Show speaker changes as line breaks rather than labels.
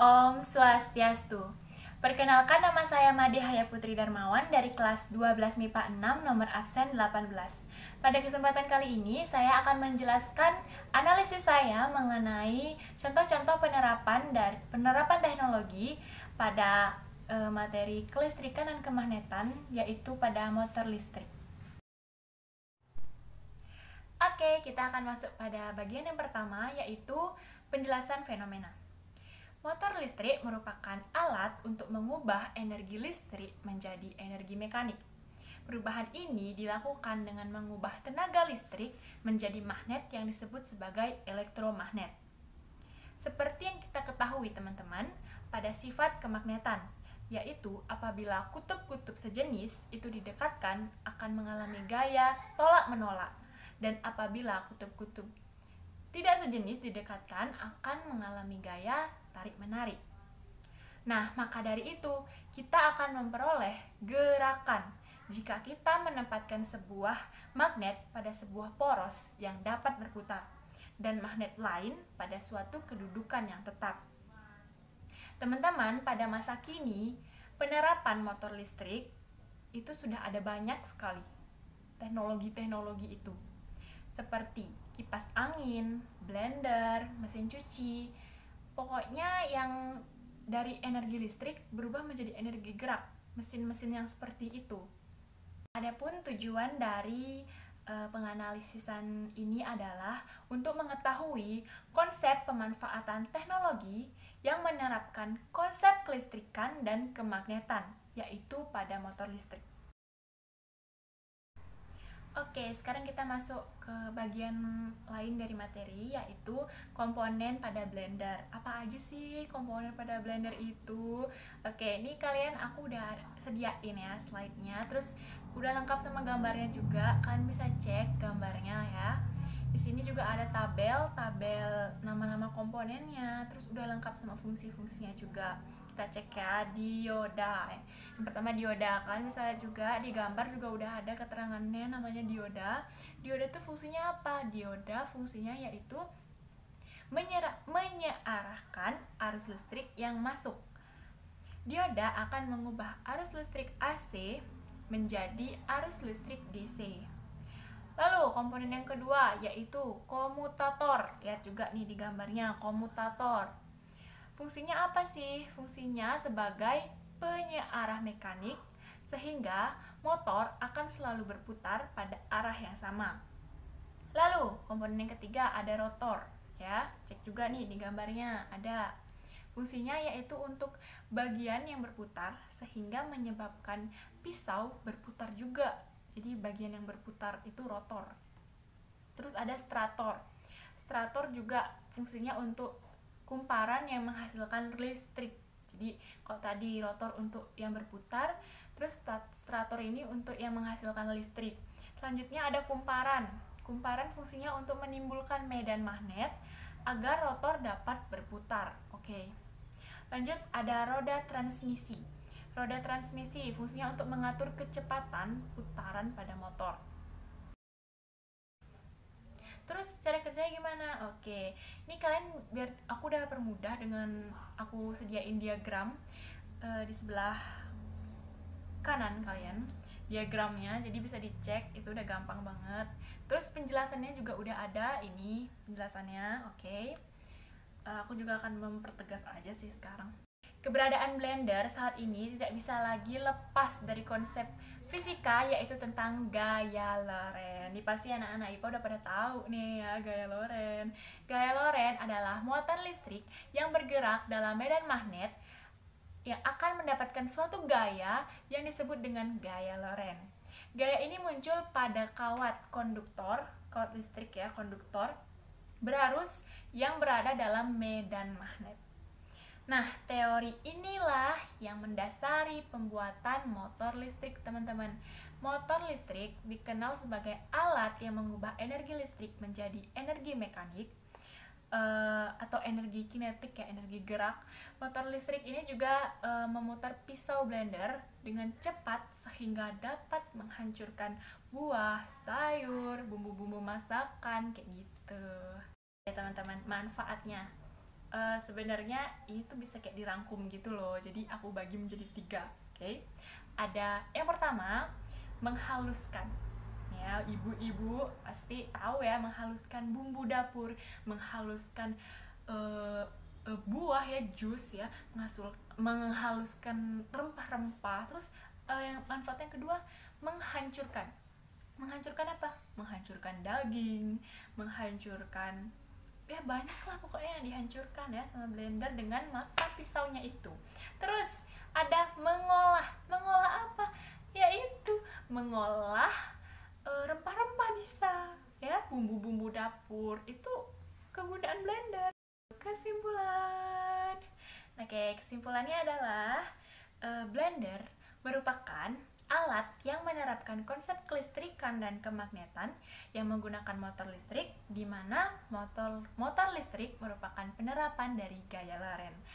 Om Swastiastu. Perkenalkan, nama saya Made Haya Putri Darmawan dari kelas 12 MIPA 6 nomor absen 18. Pada kesempatan kali ini saya akan menjelaskan analisis saya mengenai contoh-contoh penerapan teknologi pada materi kelistrikan dan kemagnetan, yaitu pada motor listrik. Oke, kita akan masuk pada bagian yang pertama, yaitu penjelasan fenomena. Motor listrik merupakan alat untuk mengubah energi listrik menjadi energi mekanik. Perubahan ini dilakukan dengan mengubah tenaga listrik menjadi magnet yang disebut sebagai elektromagnet. Seperti yang kita ketahui teman-teman, pada sifat kemagnetan, yaitu apabila kutub-kutub sejenis itu didekatkan akan mengalami gaya tolak-menolak, dan apabila kutub-kutub tidak sejenis didekatkan akan mengalami gaya tarik-menarik. Nah, maka dari itu kita akan memperoleh gerakan jika kita menempatkan sebuah magnet pada sebuah poros yang dapat berputar dan magnet lain pada suatu kedudukan yang tetap. Teman-teman, pada masa kini penerapan motor listrik itu sudah ada banyak sekali teknologi-teknologi itu, seperti kipas angin, blender, mesin cuci. Pokoknya yang dari energi listrik berubah menjadi energi gerak, mesin-mesin yang seperti itu. Adapun tujuan dari penganalisisan ini adalah untuk mengetahui konsep pemanfaatan teknologi yang menerapkan konsep kelistrikan dan kemagnetan, yaitu pada motor listrik. Oke, sekarang kita masuk ke bagian lain dari materi, yaitu komponen pada blender. Apa aja sih komponen pada blender itu? Oke, ini aku udah sediain ya slide-nya, terus udah lengkap sama gambarnya juga. Kalian bisa cek gambarnya ya. Di sini juga ada tabel nama-nama komponennya, terus udah lengkap sama fungsi-fungsinya juga. Kita cek ya, dioda. Yang pertama dioda, kan bisa juga di gambar juga udah ada keterangannya, namanya dioda. Dioda itu fungsinya apa? Dioda fungsinya yaitu menyearahkan arus listrik yang masuk. Dioda akan mengubah arus listrik AC menjadi arus listrik DC. Lalu komponen yang kedua yaitu komutator. Lihat juga nih di gambarnya, komutator. Fungsinya apa sih? Fungsinya sebagai penyearah mekanik sehingga motor akan selalu berputar pada arah yang sama. Lalu komponen yang ketiga ada rotor ya. Cek juga nih di gambarnya ada. Fungsinya yaitu untuk bagian yang berputar sehingga menyebabkan pisau berputar juga. Jadi bagian yang berputar itu rotor. Terus ada stator. Stator juga fungsinya untuk kumparan yang menghasilkan listrik. Jadi kalau tadi rotor untuk yang berputar, terus stator ini untuk yang menghasilkan listrik. Selanjutnya ada kumparan. Kumparan fungsinya untuk menimbulkan medan magnet agar rotor dapat berputar. Oke. Lanjut ada roda transmisi. Roda transmisi fungsinya untuk mengatur kecepatan putaran pada motor. Terus cara kerjanya gimana? Oke, ini kalian biar aku udah permudah dengan aku sediain diagram di sebelah kanan kalian diagramnya, jadi bisa dicek, itu udah gampang banget. Terus penjelasannya juga udah ada, ini penjelasannya. Oke. Aku juga akan mempertegas aja sih sekarang. Keberadaan blender saat ini tidak bisa lagi lepas dari konsep fisika, yaitu tentang gaya Lorentz. Ini pasti anak-anak IPA udah pada tahu nih ya, gaya Lorentz. Gaya Lorentz adalah muatan listrik yang bergerak dalam medan magnet yang akan mendapatkan suatu gaya yang disebut dengan gaya Lorentz. Gaya ini muncul pada kawat listrik ya, konduktor berarus yang berada dalam medan magnet. Nah, teori inilah yang mendasari pembuatan motor listrik, teman-teman. Motor listrik dikenal sebagai alat yang mengubah energi listrik menjadi energi mekanik atau energi kinetik ya, energi gerak. Motor listrik ini juga memutar pisau blender dengan cepat sehingga dapat menghancurkan buah, sayur, bumbu-bumbu masakan kayak gitu. Ya teman-teman, manfaatnya sebenarnya ini tuh bisa kayak dirangkum gitu loh, jadi aku bagi menjadi 3. Oke. Ada yang pertama, menghaluskan. Ya, ibu-ibu pasti tahu ya, menghaluskan bumbu dapur, menghaluskan buah ya, jus ya, menghaluskan rempah-rempah. Terus yang manfaat yang kedua, menghancurkan. Menghancurkan apa? Menghancurkan daging, menghancurkan ya banyak lah pokoknya yang dihancurkan ya sama blender dengan mata pisaunya itu. Terus ada mengolah. Mengolah apa? Yaitu mengolah rempah-rempah bisa ya, bumbu-bumbu dapur itu kegunaan blender. Kesimpulan. Oke, kesimpulannya adalah blender merupakan alat yang menerapkan konsep kelistrikan dan kemagnetan yang menggunakan motor listrik, di mana motor listrik merupakan penerapan dari gaya Lorentz.